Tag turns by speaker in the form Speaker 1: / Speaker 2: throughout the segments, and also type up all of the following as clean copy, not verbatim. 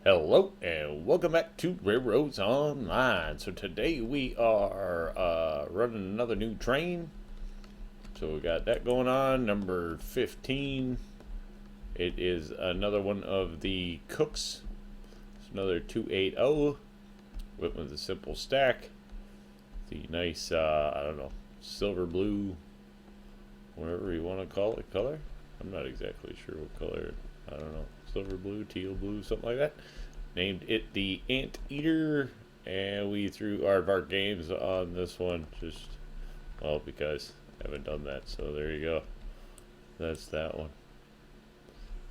Speaker 1: Hello and welcome back to RailRoads Online. So today we are running another new train. So we got that going on, number 15. It is another one of the Cooks. It's another 280 with a simple stack. The nice, I don't know, silver blue, whatever you want to call it, color. I'm not exactly sure what color. I don't know, silver blue, teal blue, something like that. Named it the Anteater, and we threw our games on this one just, well, because I haven't done that. So there you go. That's that one.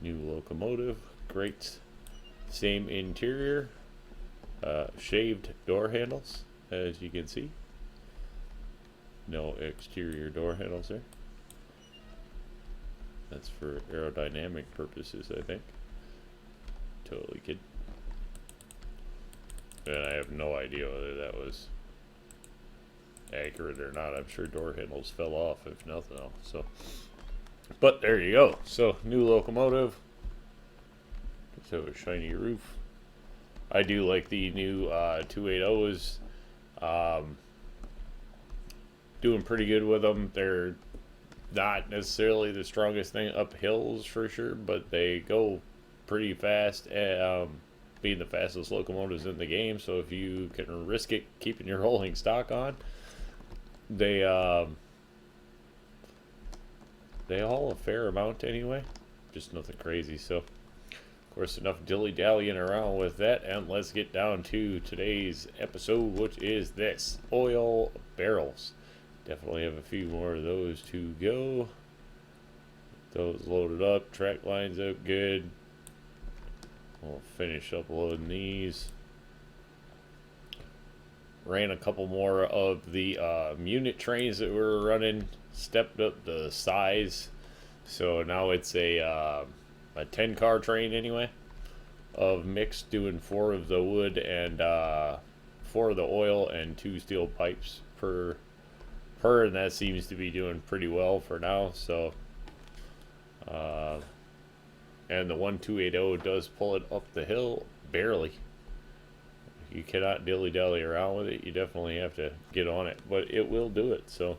Speaker 1: New locomotive, great. Same interior, shaved door handles, as you can see. No exterior door handles there. That's for aerodynamic purposes, I think. Totally kidding. And I have no idea whether that was accurate or not. I'm sure door handles fell off, if nothing else. So, but there you go. So, new locomotive. So a shiny roof. I do like the new 280s. Doing pretty good with them. They're not necessarily the strongest thing up hills for sure, but they go pretty fast. Being the fastest locomotives in the game, so if you can risk it keeping your rolling stock on, they haul a fair amount anyway, just nothing crazy. So of course, enough dilly-dallying around with that, and let's get down to today's episode, which is this oil barrels. Definitely have a few more of those to go. Those loaded up, track lines up good. We'll finish uploading these. Ran a couple more of the unit trains that we were running. Stepped up the size. So now it's a 10-car train anyway. Of mixed, doing 4 of the wood and 4 of the oil and 2 steel pipes per. And that seems to be doing pretty well for now. So. And the 1280 does pull it up the hill barely. You cannot dilly-dally around with it. You definitely have to get on it, but it will do it. So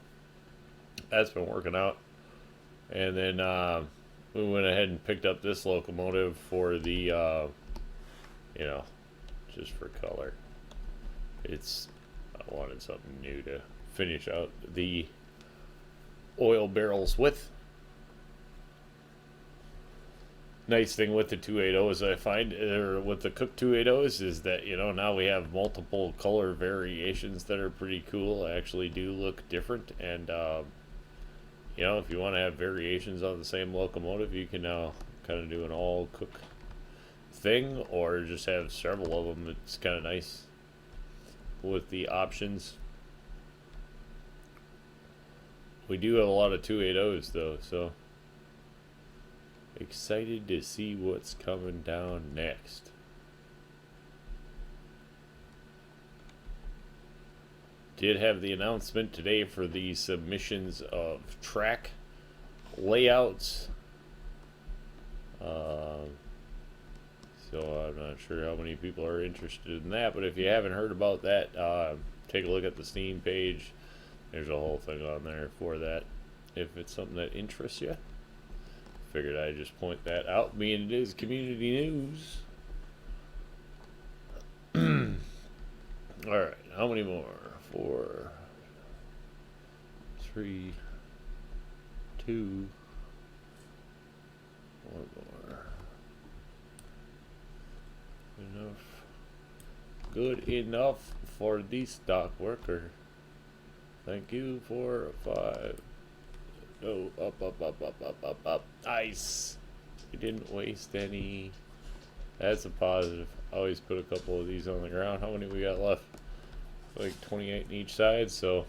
Speaker 1: that's been working out. And then we went ahead and picked up this locomotive for the, just for color. I wanted something new to finish out the oil barrels with. Nice thing with the 280s I find, or with the Cook 280s, is that now we have multiple color variations that are pretty cool. Actually do look different, and if you want to have variations on the same locomotive, you can now kind of do an all Cook thing, or just have several of them. It's kind of nice with the options. We do have a lot of 280s though, so excited to see what's coming down next. Did have the announcement today for the submissions of track layouts. So I'm not sure how many people are interested in that, but if you haven't heard about that, take a look at the Steam page. There's a whole thing on there for that, if it's something that interests you. Figured I'd just point that out, being it is community news. Alright, how many more? 4, 3, 2, 1 more. Enough. Good enough for the stock worker. Thank you for 5. No, up. Nice. We didn't waste any. That's a positive. Always put a couple of these on the ground. How many we got left? Like 28 in each side. So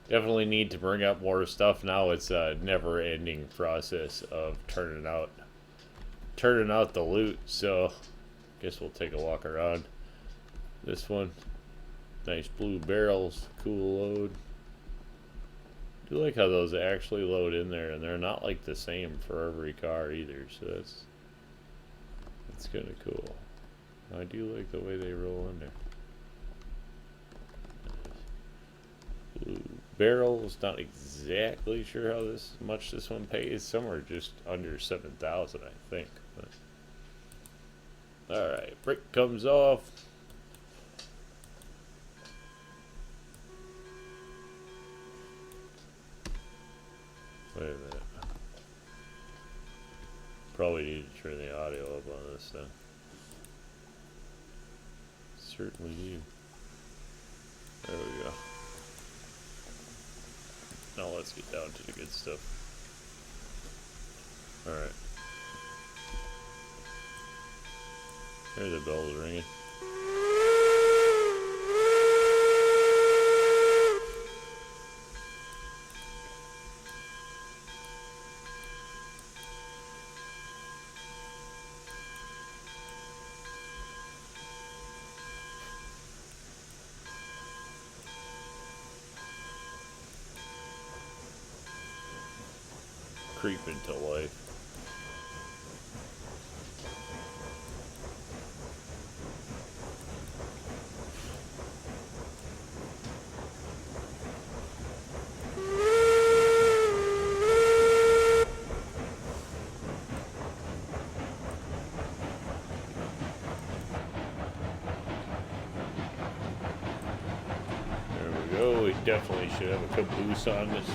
Speaker 1: definitely need to bring up more stuff now. It's a never-ending process of turning out the loot. So guess we'll take a walk around. This one, nice blue barrels, cool load. I like how those actually load in there, and they're not like the same for every car either, so that's kind of cool. I do like the way they roll in there. Blue barrels, not exactly sure how much this one pays. Somewhere just under 7,000, I think. Alright, brake comes off. Wait a minute. Probably need to turn the audio up on this then. Certainly do. There we go. Now let's get down to the good stuff. Alright. There the bells ringing. Creep into life. There we go. We definitely should have a caboose on this.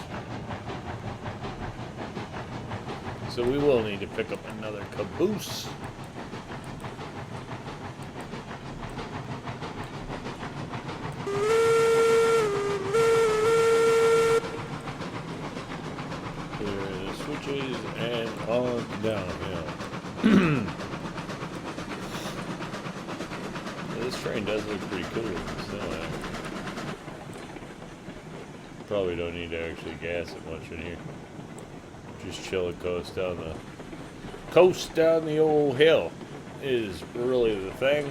Speaker 1: So we will need to pick up another caboose. Here are the switches and on downhill. This train does look pretty cool. So probably don't need to actually gas it much in here. Just chill and coast down the old hill is really the thing.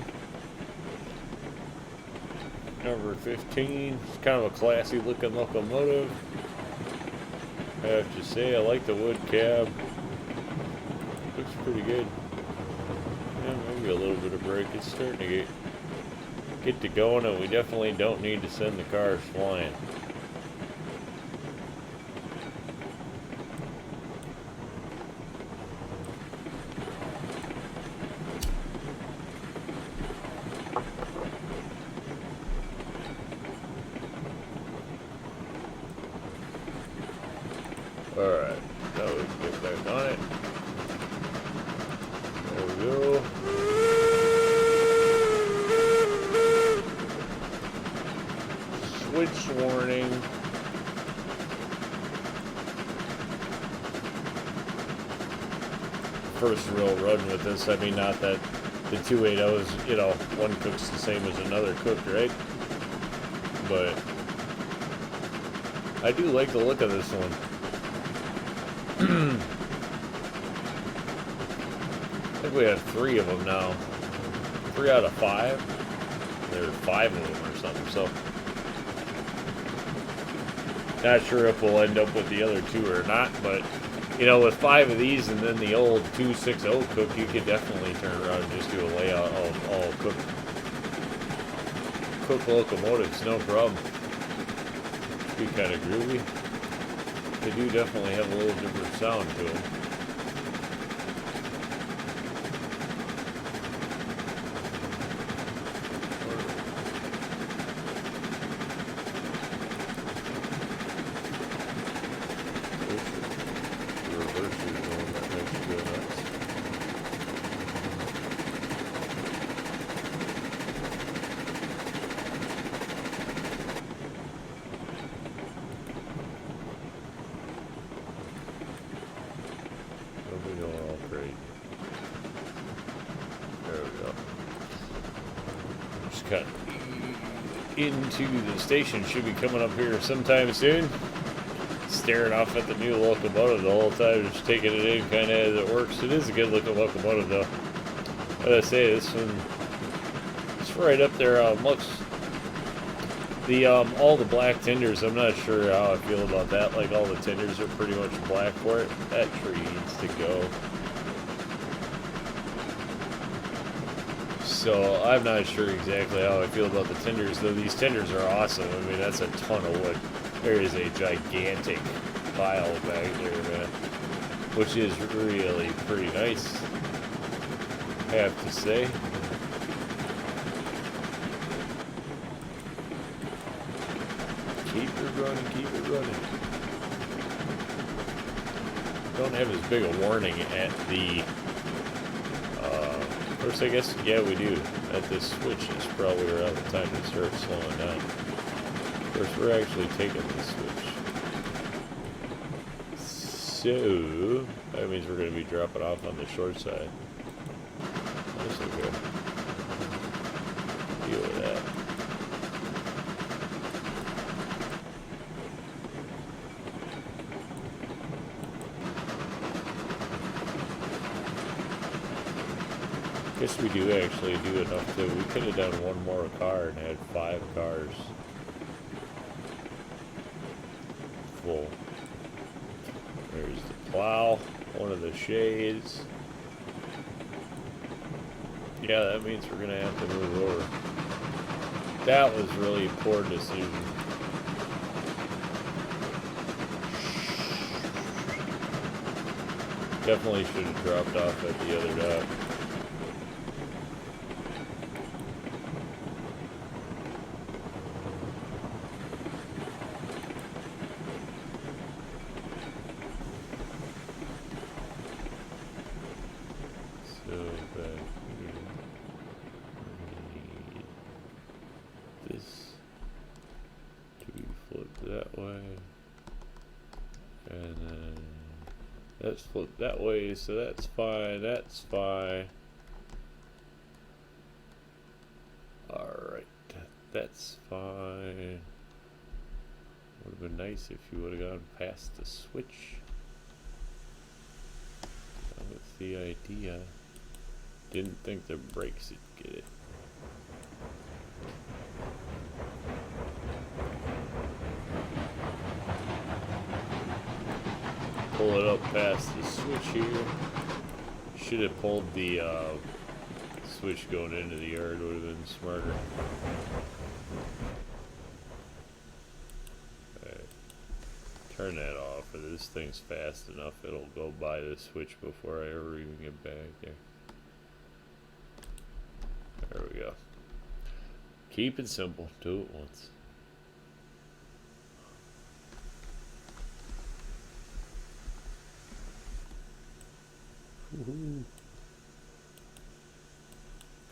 Speaker 1: Number 15. It's kind of a classy looking locomotive. I have to say, I like the wood cab. Looks pretty good. Yeah, maybe a little bit of brake. It's starting to get to going, and we definitely don't need to send the cars flying. Alright, now we can get back on it. There we go. Switch warning. First real run with this. I mean, not that the 280s, you know, one cook's the same as another cook, right? But I do like the look of this one. I think we have 3 of them now. 3 out of 5. There are 5 of them or something, so not sure if we'll end up with the other 2 or not, but you know, with 5 of these and then the old 260 cook, you could definitely turn around and just do a layout of all cook locomotives, no problem. Be kind of groovy. They do definitely have a little different sound to them. Cut into the station. Should be coming up here sometime soon. Staring off at the new locomotive the whole time, just taking it in kind of as it works. It is a good looking locomotive though. What I say, this one, it's right up there. Looks the all the black tinders. I'm not sure how I feel about that. Like all the tinders are pretty much black for it. That tree needs to go. So I'm not sure exactly how I feel about the tenders, though these tenders are awesome. I mean, that's a ton of wood. There is a gigantic pile back there, man, which is really pretty nice, I have to say. Keep it running, keep it running. Don't have as big a warning at the, of course, I guess, yeah, we do. At this switch is probably around the time to start slowing down. Of course, we're actually taking the switch. So, that means we're going to be dropping off on the short side. That's okay. Deal with that. Guess we do actually do enough to, we could have done one more car and had 5 cars full. There's the plow, one of the shades. Yeah, that means we're gonna have to move over. That was really a poor decision. Definitely should have dropped off at the other dock. That way, and then that's flipped that way, so that's fine, that's fine. Alright, that's fine. Would have been nice if you would have gone past the switch. That was the idea. Didn't think the brakes would get it. Pull it up past the switch here. Should have pulled the switch going into the yard, would have been smarter. Right. Turn that off, or this thing's fast enough, it'll go by the switch before I ever even get back there. There we go. Keep it simple, do it once.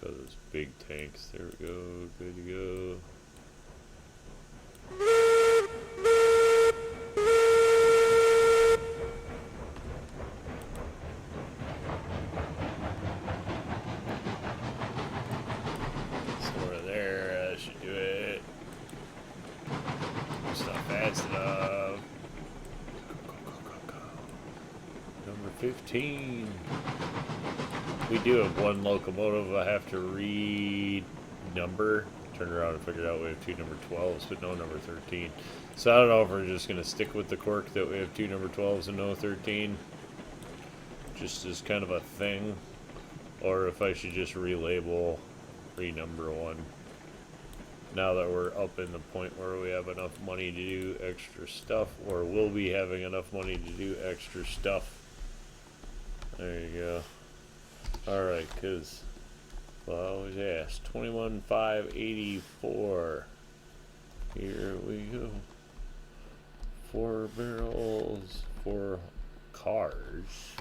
Speaker 1: Got those big tanks. There we go. Good to go. Somewhere there. That should do it. It's not fast enough. Go. Number 15. We do have one locomotive I have to re-number. Turn around and figure out we have 2 number 12s, but no number 13. So I don't know if we're just going to stick with the quirk that we have 2 number 12s and no 13. Just as kind of a thing. Or if I should just relabel, renumber one. Now that we're up in the point where we have enough money to do extra stuff, or will be having enough money to do extra stuff. There you go. Alright, because, well, I always ask, 21,584. Here we go. 4 barrels, 4 cars,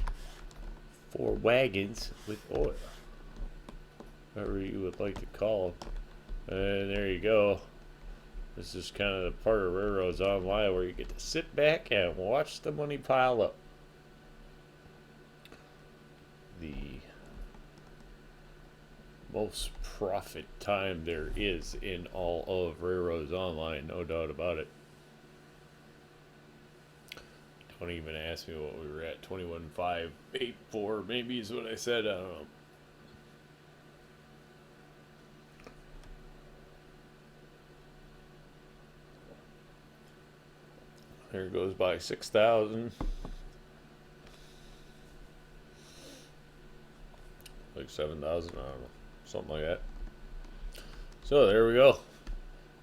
Speaker 1: 4 wagons with oil. Whatever you would like to call them. And there you go. This is kind of the part of RailRoads Online where you get to sit back and watch the money pile up. The most profit time there is in all of RailRoads Online, no doubt about it. Don't even ask me what we were at. 21,584 maybe is what I said. I don't know. There goes by 6,000. Like 7,000, I don't know. something like that. So there we go.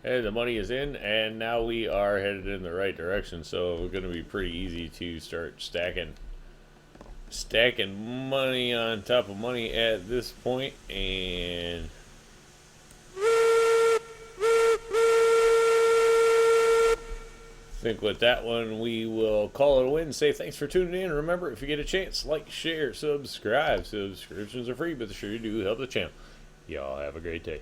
Speaker 1: And the money is in, and now we are headed in the right direction. So it's going to be pretty easy to start stacking money on top of money at this point. And I think with that one, we will call it a win. Say thanks for tuning in. Remember, if you get a chance, like, share, subscribe. Subscriptions are free, but they sure do help the channel. Y'all have a great day.